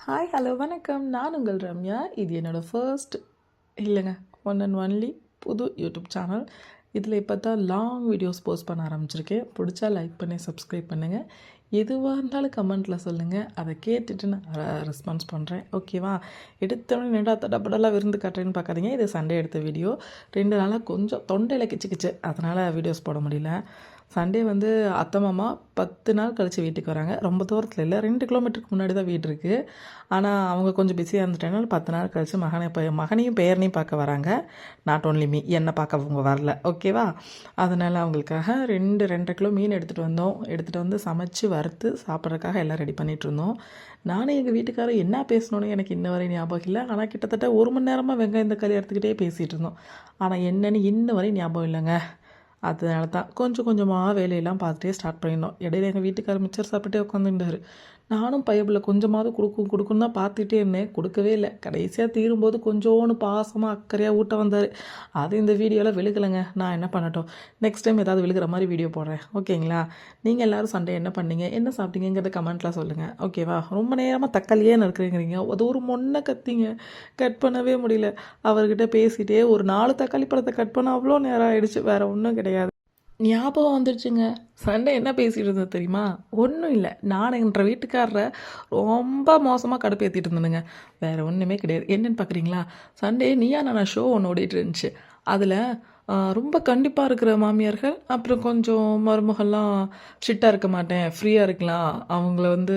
Hi hello வணக்கம். நான் உங்கள் ரம்யா. இது என்னோடய ஃபர்ஸ்ட் இல்லைங்க, ஒன் அண்ட் ஒன்லி புது யூடியூப் சேனல். இதில் இப்போ தான் லாங் வீடியோஸ் போஸ்ட் பண்ண ஆரம்பிச்சிருக்கேன். பிடிச்சா லைக் பண்ணி சப்ஸ்கிரைப் பண்ணுங்கள். எதுவாக இருந்தாலும் கமெண்ட்டில் சொல்லுங்கள், அதை கேட்டுட்டு நான் ரெஸ்பான்ஸ் பண்ணுறேன். ஓகேவா? எடுத்தோடனே நின்றா தடப்படலாம் விருந்து காட்டுறேன்னு பார்க்காதீங்க. இது சண்டே எடுத்த வீடியோ. 2 நாளாக கொஞ்சம் தொண்டையில் கிச்சு அதனால் வீடியோஸ் போட முடியல. சண்டே வந்து அத்தை மாமா 10 நாள் கழித்து வீட்டுக்கு வராங்க. ரொம்ப தூரத்தில் இல்லை, 2 கிலோமீட்டருக்கு முன்னாடி தான் வீடு இருக்குது. ஆனால் அவங்க கொஞ்சம் பிஸியாக இருந்துட்டனால 10 நாள் கழித்து மகனையும் பேரனையும் பார்க்க வராங்க. நாட் ஓன்லி மீ, என்னை பார்க்க அவங்க வரல. ஓகேவா? அதனால் அவங்களுக்காக 2.5 கிலோ மீன் எடுத்துகிட்டு வந்தோம். எடுத்துகிட்டு வந்து சமைச்சு வறுத்து சாப்பிட்றதுக்காக எல்லாம் ரெடி பண்ணிகிட்டு இருந்தோம். நானும் எங்கள் வீட்டுக்காரர் என்ன பேசணுன்னு எனக்கு இன்ன வரை ஞாபகம் இல்லை. ஆனால் கிட்டத்தட்ட 1 மணி நேரமாக வெங்காயம் தக்காளி எடுத்துக்கிட்டே பேசிகிட்டு இருந்தோம். ஆனால் என்னென்னு இன்ன வரை ஞாபகம் இல்லைங்க. அதனால தான் கொஞ்சம் கொஞ்சமாக வேலையெல்லாம் பார்த்துட்டே ஸ்டார்ட் பண்ணியிருந்தோம். இடையில எங்கள் வீட்டுக்காரர் மிச்சர் சாப்பிட்டுட்டே உட்காந்துட்டார். நானும் பையபில் கொஞ்சமாவது கொடுக்கும் தான் பார்த்துட்டே இருந்தேன். கொடுக்கவே இல்லை. கடைசியாக தீரும்போது கொஞ்சோன்னு பாசமாக அக்கறையாக ஊட்ட வந்தார். அது இந்த வீடியோவில் விழுகலைங்க. நான் என்ன பண்ணட்டும், நெக்ஸ்ட் டைம் ஏதாவது விழுகிற மாதிரி வீடியோ போடுறேன். ஓகேங்களா? நீங்கள் எல்லோரும் சண்டே என்ன பண்ணீங்க, என்ன சாப்பிட்டீங்கிறத கமெண்ட்டில் சொல்லுங்கள். ஓகேவா? ரொம்ப நேரமாக தக்காளியே நறுக்கிறீங்கிறீங்க. அது ஒரு மொன்னை கத்திங்க, கட் பண்ணவே முடியல. அவர்கிட்ட பேசிகிட்டே ஒரு 4 தக்காளி பழத்தை கட் பண்ண அவ்வளோ நேரம் ஆகிடுச்சு. வேறு ஒன்றும் கிடையாது. ஞாபகம் வந்துருச்சுங்க. சண்டே என்ன பேசிகிட்டு இருந்தது தெரியுமா? ஒன்றும் இல்லை, நான் என்ற வீட்டுக்காரரை ரொம்ப மோசமாக கடுப்பேற்றிட்டு இருந்தேனுங்க. வேறு ஒன்றுமே கிடையாது. என்னென்னு பார்க்குறீங்களா? சண்டே நீயா நான் ஷோ ஒன்று ஓடிட்டு இருந்துச்சு. அதில் ரொம்ப கண்டிப்பாக இருக்கிற மாமியார்கள், அப்புறம் கொஞ்சம் மருமகள்லாம் ஸ்ட்ரிக்டாக இருக்க மாட்டேன், ஃப்ரீயாக இருக்கலாம், அவங்கள வந்து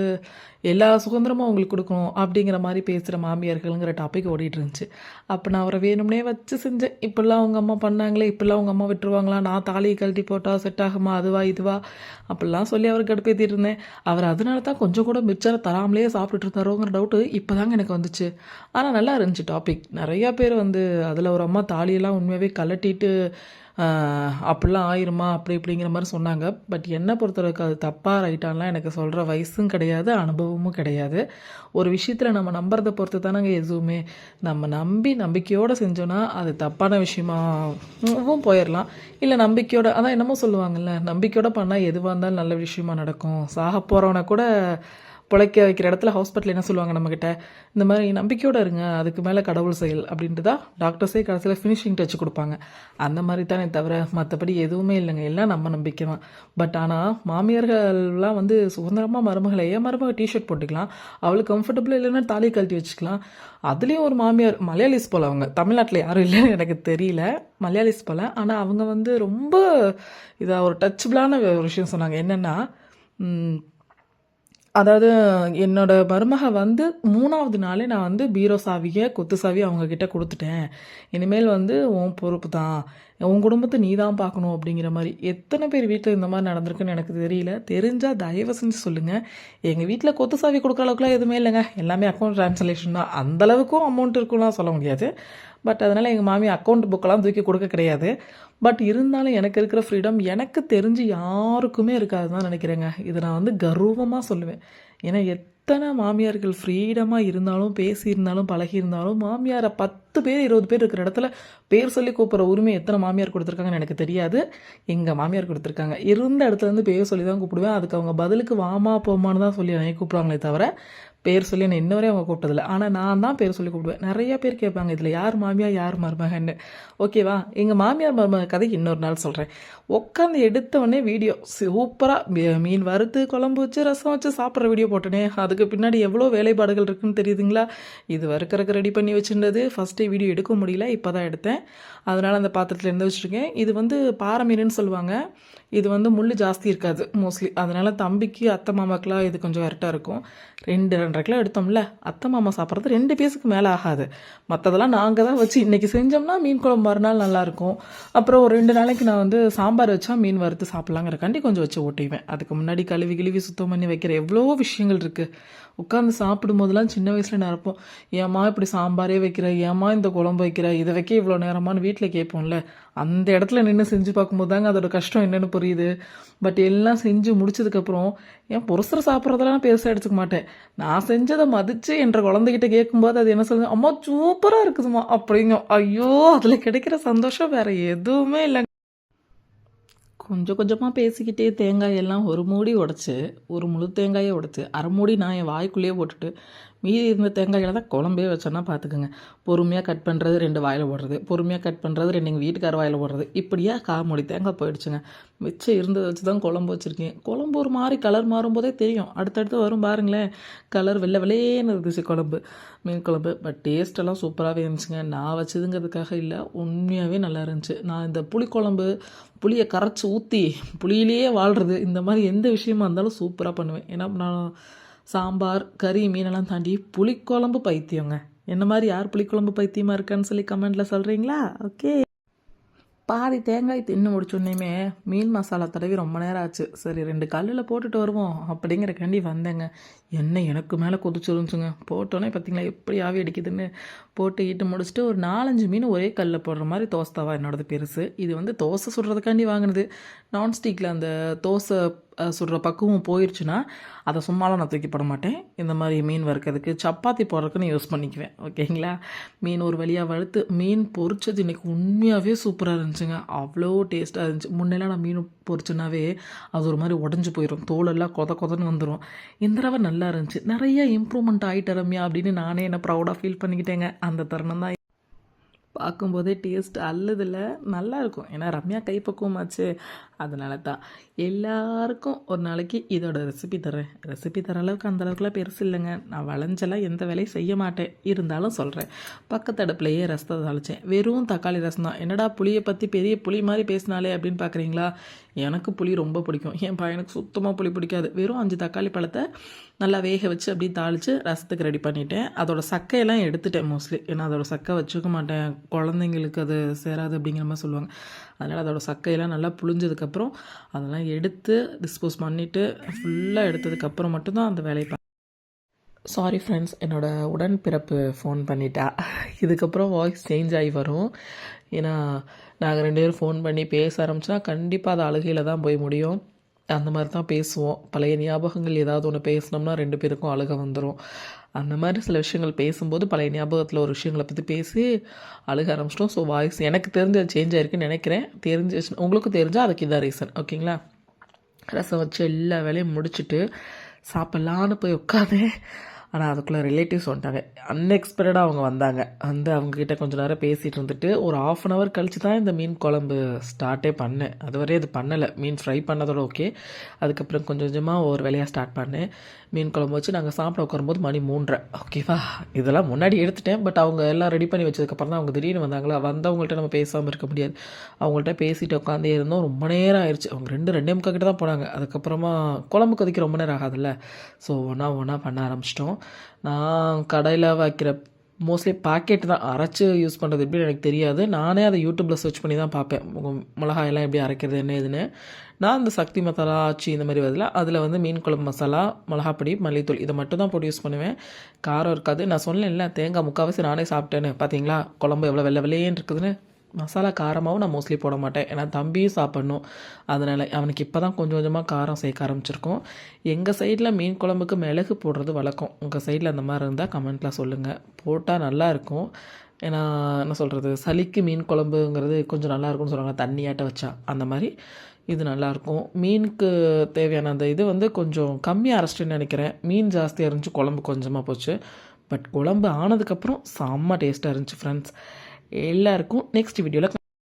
எல்லா சுதந்திரமும் அவங்களுக்கு கொடுக்கணும் அப்படிங்கிற மாதிரி பேசுகிற மாமியார்கள்ங்கிற டாபிக் ஓடிட்டு இருந்துச்சு. அப்போ நான் அவரை வேணும்னே வச்சு செஞ்சேன். இப்படிலாம் அவங்க அம்மா பண்ணாங்களே, இப்படிலாம் அவங்க அம்மா விட்டுருவாங்களா, நான் தாலியை கழட்டி போட்டால் செட் ஆகுமா, அதுவா இதுவா அப்படிலாம் சொல்லி அவர் கடுப்பேற்றிட்டு இருந்தேன். அவர் அதனால தான் கொஞ்சம் கூட மிச்சரை தராமலே சாப்பிட்டுட்டு இருந்தாரோங்கிற டவுட்டு இப்போ தாங்க எனக்கு வந்துச்சு. ஆனால் நல்லா இருந்துச்சு டாபிக். நிறையா பேர் வந்து அதில் ஒரு அம்மா தாலியெல்லாம் உண்மையாகவே கழட்டிட்டு அப்படிலாம் ஆயிருமா அப்படி இப்படிங்கிற மாதிரி சொன்னாங்க. பட் என்னை பொறுத்தளவுக்கு அது தப்பாக ரைட்டான்லாம் எனக்கு சொல்கிற வயசும் கிடையாது, அனுபவமும் கிடையாது. ஒரு விஷயத்தில் நம்ம நம்புறதை பொறுத்து தானேங்க எதுவுமே. நம்ம நம்பிக்கையோடு செஞ்சோன்னா அது தப்பான விஷயமாகவும் போயிடலாம். இல்லை நம்பிக்கையோட, அதான் என்னமோ சொல்லுவாங்கள்ல, நம்பிக்கையோடு பண்ணால் எதுவாக இருந்தாலும் நல்ல விஷயமா நடக்கும். சாக போகிறவனை கூட பிழைக்க வைக்கிற இடத்துல ஹாஸ்பிட்டல் என்ன சொல்லுவாங்க நம்மக்கிட்ட, இந்த மாதிரி நம்பிக்கையோடு இருங்க, அதுக்கு மேலே கடவுள் செயல் அப்படின்ட்டு தான் டாக்டர்ஸே கடைசியில் ஃபினிஷிங் டச் கொடுப்பாங்க. அந்த மாதிரி தானே தவிர மற்றபடி எதுவுமே இல்லைங்க. எல்லாம் நம்ம நம்பிக்கை தான். பட் ஆனால் மாமியார்கள்லாம் வந்து சுதந்திரமாக மருமகளை மருமக டிஷர்ட் போட்டுக்கலாம், அவளுக்கு கம்ஃபர்டபுளாக இல்லைன்னா தாலி கழட்டி வச்சுக்கலாம். அதுலேயும் ஒரு மாமியார் மலையாளிஸ் போல், அவங்க தமிழ்நாட்டில் யாரும் இல்லைன்னு எனக்கு தெரியல, மலையாளிஸ் போல். ஆனால் அவங்க வந்து ரொம்ப இதாக ஒரு டச்சபிளான ஒரு விஷயம் சொன்னாங்க. என்னென்னா, அதாவது என்னோடய மருமக வந்து 3ஆவது நாளே நான் வந்து பீரோ சாவியை கொத்து சாவியை அவங்கக்கிட்ட கொடுத்துட்டேன். இனிமேல் வந்து உன் பொறுப்பு தான், உன் குடும்பத்தை நீ தான் பார்க்கணும் அப்படிங்கிற மாதிரி. எத்தனை பேர் வீட்டில் இந்த மாதிரி நடந்திருக்குன்னு எனக்கு தெரியல. தெரிஞ்சால் தயவு செஞ்சு சொல்லுங்கள். எங்கள் வீட்டில் கொத்து சாவி கொடுக்குற அளவுக்குலாம் எதுவுமே இல்லைங்க. எல்லாமே அக்கௌண்ட் ட்ரான்ஸ்லேஷன் தான். அந்தளவுக்கும் அமௌண்ட் இருக்குலாம் சொல்ல முடியாது. பட் அதனால் எங்கள் மாமி அக்கௌண்ட் புக்கெல்லாம் தூக்கி கொடுக்க கிடையாது. பட் இருந்தாலும் எனக்கு இருக்கிற ஃப்ரீடம் எனக்கு தெரிஞ்சு யாருக்குமே இருக்காதுன்னு தான் நினைக்கிறேங்க. இதை நான் வந்து கர்வமாக சொல்லுவேன். ஏன்னா எத்தனை மாமியார்கள் ஃப்ரீடமாக இருந்தாலும், பேசியிருந்தாலும், பழகியிருந்தாலும், மாமியாரை 10 பேர் 20 பேர் இருக்கிற இடத்துல பேர் சொல்லி கூப்பிட்ற உரிமை எத்தனை மாமியார் கொடுத்துருக்காங்கன்னு எனக்கு தெரியாது. எங்கள் மாமியார் கொடுத்துருக்காங்க. இருந்த இடத்துலேருந்து பேர் சொல்லி தான் கூப்பிடுவேன். அதுக்கு அவங்க பதிலுக்கு வாமா போமான்னு தான் சொல்லி என்னை கூப்பிடுவாங்களே தவிர பேர் சொல்லி என்னை இன்ன வரையும் அவங்க கூப்பிட்டதில்லை. ஆனால் நான் தான் பேர் சொல்லி கூப்பிடுவேன். நிறையா பேர் கேட்பாங்க, இதில் யார் மாமியார் யார் மருமகன்னு. ஓகேவா? எங்கள் மாமியார் மருமக கதை இன்னொரு நாள் சொல்கிறேன். உட்காந்து எடுத்தவொடனே வீடியோ சூப்பராக மீன் வறுத்து குழம்பு வச்சு ரசம் வச்சு சாப்பிட்ற வீடியோ போட்டனே, அதுக்கு பின்னாடி எவ்வளோ வேலைப்பாடுகள் இருக்குன்னு தெரியுதுங்களா? இது வறுக்கறக்கு ரெடி பண்ணி வச்சுருந்தது. ஃபஸ்ட்டே வீடியோ எடுக்க முடியல, இப்போ தான் எடுத்தேன். அதனால் அந்த பாத்திரத்தில் இருந்து வச்சுருக்கேன். இது வந்து பாறை மீனுன்னு சொல்லுவாங்க. இது வந்து முள் ஜாஸ்தி இருக்காது மோஸ்ட்லி. அதனால் தம்பிக்கு அத்தை மாமாக்கெலாம் இது கொஞ்சம் கரெக்டாக இருக்கும். 2.5 கிலோ எடுத்தோம்ல, அத்தை மாமா சாப்பிட்றது 2 பீஸுக்கு மேலே ஆகாது. மற்றதெல்லாம் நாங்கள் தான் வச்சு இன்றைக்கி செஞ்சோம்னா மீன் குழம்பு மறுநாள் நல்லாயிருக்கும். அப்புறம் ஒரு 2 நாளைக்கு நான் வந்து சாம்பார் வச்சா மீன் வறுத்து சாப்பிட்லாங்கிறக்காண்டி கொஞ்சம் வச்சு ஓட்டிக்குவேன். அதுக்கு முன்னாடி கழுவி சுத்தம் பண்ணி வைக்கிற எவ்வளோ விஷயங்கள் இருக்குது. உட்காந்து சாப்பிடும் போதெல்லாம் சின்ன வயசில் நிரப்போம், ஏம்மா இப்படி சாம்பாரே வைக்கிற, ஏம்மா இந்த குழம்பு வைக்கிற, இதை வைக்க இவ்வளோ நேரமானு வீட்டில் கேட்போம்ல. அந்த இடத்துல நின்று செஞ்சு பார்க்கும்போது தாங்க அதோட கஷ்டம் என்னென்னு புரியுது. பட் எல்லாம் செஞ்சு முடிச்சதுக்கப்புறம் என் புருஷரை சாப்பிட்றதெல்லாம் பெருசாக எடுத்துக்க மாட்டேன். நான் செஞ்சதை மதித்து என்ற குழந்தைகிட்ட கேட்கும்போது அது என்ன சொல்லுது, அம்மா சூப்பராக இருக்குதுமா அப்படிங்க. ஐயோ, அதில் கிடைக்கிற சந்தோஷம் வேறு எதுவுமே இல்லைங்க. கொஞ்சம் கொஞ்சமாக பேசிக்கிட்டே தேங்காய் எல்லாம் ஒரு மூடி உடைச்சு, ஒரு முழு தேங்காயை உடைச்சு, அரை மூடி நான் என் வாய்க்குள்ளேயே போட்டுட்டு, மீதி இருந்த தேங்காயில் தான் குழம்பே வச்சேன்னா பார்த்துக்கோங்க. பொறுமையாக கட் பண்ணுறது 2 வாயில் போடுறது, பொறுமையாக கட் பண்ணுறது 2 எங்கள் வீட்டுக்கார வாயில் போடுறது, இப்படியா 1/4 மூடி தேங்காய் போயிடுச்சுங்க. மிச்சம் இருந்ததை வச்சு தான் குழம்பு வச்சுருக்கேன். குழம்பு ஒரு மாதிரி கலர் மாறும்போதே தெரியும், அடுத்தடுத்து வரும் பாருங்களேன். கலர் வெள்ளை வெள்ளையேன்னு இருந்துச்சு குழம்பு, மீன் குழம்பு. பட் டேஸ்ட்டெல்லாம் சூப்பராகவே இருந்துச்சுங்க. நான் வச்சதுங்கிறதுக்காக இல்லை, உண்மையாகவே நல்லா இருந்துச்சு. நான் இந்த புளிக்குழம்பு, புளியை கரைச்சி ஊற்றி புளியிலேயே வாழ்கிறது, இந்த மாதிரி எந்த விஷயமா இருந்தாலும் சூப்பராக பண்ணுவேன். ஏன்னா நான் சாம்பார், கறி, மீனெல்லாம் தாண்டி புளிக்குழம்பு பைத்தியங்க. என்ன மாதிரி யார் புளிக்குழம்பு பைத்தியமாக இருக்கான்னு சொல்லி கமெண்ட்டில் சொல்கிறீங்களா? ஓகே. பாதி தேங்காய் தின்னு முடிச்சோடனேயுமே மீன் மசாலா தடவி ரொம்ப நேரம் ஆச்சு. சரி 2 கல்லில் போட்டுட்டு வருவோம் அப்படிங்கிறக்காண்டி வந்தேங்க. எண்ணெய் எனக்கு மேலே கொதிச்சிருந்துச்சுங்க. போட்டோன்னே பார்த்தீங்களா எப்படி ஆவி அடிக்குதுன்னு. போட்டு ஈட்டு முடிச்சுட்டு ஒரு 4-5 மீன் ஒரே கல்லில் போடுற மாதிரி தோசை தவா என்னோடது பெருசு. இது வந்து தோசை சுடுறதுக்காண்டி வாங்கினது. நான்ஸ்டிக்கில் அந்த தோசை சுடுற பக்குவம் போயிடுச்சுன்னா அதை சும்மாலாம் நான் தூக்கி போட மாட்டேன். இந்த மாதிரி மீன் வறுக்கிறதுக்கு, சப்பாத்தி போடுறதுக்குன்னு யூஸ் பண்ணிக்குவேன். ஓகேங்களா. மீன் ஒரு வழியாக வறுத்து மீன் பொரிச்சது இன்றைக்கி உண்மையாகவே சூப்பராக இருந்துச்சுங்க. அவ்வளோ டேஸ்ட்டாக இருந்துச்சு. முன்னெல்லாம் நான் மீன் பொரிச்சேன்னாவே அது ஒரு மாதிரி உடஞ்சி போயிடும், தோலெல்லாம் கொதன்னு வந்துடும். இந்த தடவை நல்லா இருந்துச்சு. நிறைய இம்ப்ரூவ்மெண்ட் ஆகிட்ட ரம்யா அப்படின்னு நானே என்ன ப்ரௌடாக ஃபீல் பண்ணிக்கிட்டேங்க. அந்த தருணம் தான் பார்க்கும்போதே டேஸ்ட் அல்லதில்ல, நல்லாயிருக்கும். ஏன்னா ரம்யா கைப்பக்குவமாச்சு. அதனால தான் எல்லாருக்கும் ஒரு நாளைக்கு இதோட ரெசிபி தரேன். ரெசிபி தர அளவுக்கு அந்தளவுக்குலாம் பெருசு இல்லைங்க. நான் வளைஞ்செல்லாம் எந்த வேலையும் செய்ய மாட்டேன், இருந்தாலும் சொல்கிறேன். பக்கத்து அடுப்புலையே ரசத்தை தாளித்தேன். வெறும் தக்காளி ரசம் தான். என்னடா புளியை பற்றி பெரிய புளி மாதிரி பேசினாலே அப்படின்னு பார்க்குறீங்களா? எனக்கு புளி ரொம்ப பிடிக்கும். என் பையனுக்கு சுத்தமாக புளி பிடிக்காது. வெறும் 5 தக்காளி பழத்தை நல்லா வேக வச்சு அப்படியே தாளித்து ரசத்துக்கு ரெடி பண்ணிட்டேன். அதோட சக்கையெல்லாம் எடுத்துட்டேன் மோஸ்ட்லி. ஏன்னா அதோட சக்கை வச்சுக்க மாட்டேன், குழந்தைங்களுக்கு அது சேராது அப்படிங்கிற மாதிரி சொல்லுவாங்க. அதனால் அதோட சக்கையெல்லாம் நல்லா புழிஞ்சதுக்கப்புறம் அதெல்லாம் எடுத்து டிஸ்போஸ் பண்ணிவிட்டு ஃபுல்லாக எடுத்ததுக்கப்புறம் மட்டும்தான் அந்த வேலையை சாரி ஃப்ரெண்ட்ஸ், என்னோடய உடன்பிறப்பு ஃபோன் பண்ணிட்டா. இதுக்கப்புறம் வாய்ஸ் சேஞ்ச் ஆகி வரும். ஏன்னா நாங்கள் 2 பேரும் ஃபோன் பண்ணி பேச ஆரம்பிச்சா கண்டிப்பாக அது அழுகையில் தான் போய் முடியும். அந்த மாதிரி தான் பேசுவோம். பழைய ஞாபகங்கள் ஏதாவது ஒன்று பேசினோம்னா 2 பேருக்கும் அழுகை வந்துடும். அந்த மாதிரி சில விஷயங்கள் பேசும்போது பழைய ஞாபகத்தில் ஒரு விஷயங்களை பற்றி பேசி அழுக ஆரம்பிச்சிட்டோம். ஸோ வாய்ஸ் எனக்கு தெரிஞ்ச சேஞ்ச் ஆகிருக்குன்னு நினைக்கிறேன். உங்களுக்கும் தெரிஞ்சால் அதுக்கு இதான் ரீசன். ஓகேங்களா. ரசம் வச்சு எல்லா வேலையும் முடிச்சுட்டு சாப்பிட்லான்னு போய் உட்காந்தேன். ஆனால் அதுக்குள்ளே ரிலேட்டிவ்ஸ் வந்துட்டாங்க. அன்எக்ஸ்பெக்டடாக அவங்க வந்தாங்க. அவங்கக்கிட்ட கொஞ்சம் நேரம் பேசிகிட்டு இருந்துட்டு ஒரு 1/2 hour கழித்து தான் இந்த மீன் குழம்பு ஸ்டார்ட்டே பண்ணேன். அதுவரையும் அது பண்ணலை. மீன் ஃப்ரை பண்ணதோட ஓகே. அதுக்கப்புறம் கொஞ்சம் கொஞ்சமாக ஒரு வேலையாக ஸ்டார்ட் பண்ணேன். மீன் குழம்பு வச்சு நாங்கள் சாப்பிட உட்காரும்போது மணி 3:30. ஓகேவா. இதெல்லாம் முன்னாடி எடுத்துட்டேன். பட் அவங்க எல்லாம் ரெடி பண்ணி வச்சதுக்கப்புறம் தான் அவங்க திடீர்னு வந்தாங்களா. வந்தவங்கள்ட்ட நம்ம பேசாமல் இருக்க முடியாது. அவங்கள்ட்ட பேசிட்டு உட்காந்தே இருந்தோம். ரொம்ப நேரம் ஆயிடுச்சு. அவங்க 2:02 கிட்ட தான் போனாங்க. அதுக்கப்புறமா குழம்பு கொதிக்க ரொம்ப நேரம் ஆகாதுல்ல. ஸோ ஒன்றா பண்ண ஆரம்பிச்சிட்டோம். நான் கடையில் வைக்கிற மோஸ்ட்லி பாக்கெட் தான் அரைச்சி யூஸ் பண்ணுறது எப்படின்னு எனக்கு தெரியாது. நானே அதை யூடியூப்பில் சர்ச் பண்ணி தான் பார்ப்பேன். மிளகாயெல்லாம் எப்படி அரைக்கிறது என்ன இதுன்னு. நான் இந்த சக்தி மசாலா, ஆச்சி இந்த மாதிரி வருதுல, அதில் வந்து மீன் குழம்பு மசாலா, மிளகாப்பொடி, மல்லித்தூள் இதை மட்டும் தான் போட்டு யூஸ் பண்ணுவேன். காரம் இருக்காது. நான் சொன்னேன்ல தேங்காய் முக்கால்வாசி நானே சாப்பிட்டேன்னு. பார்த்தீங்களா குழம்பு எவ்வளோ வெள்ளை வெள்ளையேன்னு இருக்குதுன்னு. மசாலா காரமாகவும் நான் மோஸ்ட்லி போட மாட்டேன். ஏன்னா தம்பியும் சாப்பிட்ணும். அதனால் அவனுக்கு இப்போ தான் கொஞ்சம் கொஞ்சமாக காரம் சேர்க்க ஆரம்பிச்சிருக்கோம். எங்கள் சைடில் மீன் குழம்புக்கு மிளகு போடுறது வழக்கம். உங்கள் சைடில் அந்த மாதிரி இருந்தால் கமெண்ட்டில் சொல்லுங்கள். போட்டால் நல்லாயிருக்கும். ஏன்னா என்ன சொல்கிறது, சளிக்கு மீன் குழம்புங்கிறது கொஞ்சம் நல்லாயிருக்கும்னு சொல்லுவாங்க, தண்ணியாட்ட வச்சா. அந்த மாதிரி இது நல்லாயிருக்கும். மீனுக்கு தேவையான அந்த இது வந்து கொஞ்சம் கம்மியாக அரைச்சிட்டுன்னு நினைக்கிறேன். மீன் ஜாஸ்தியாக இருந்துச்சு, குழம்பு கொஞ்சமாக போச்சு. பட் குழம்பு ஆனதுக்கப்புறம் செம்ம டேஸ்ட்டாக இருந்துச்சு ஃப்ரெண்ட்ஸ். எல்லாருக்கும் நெக்ஸ்ட் வீடியோவில்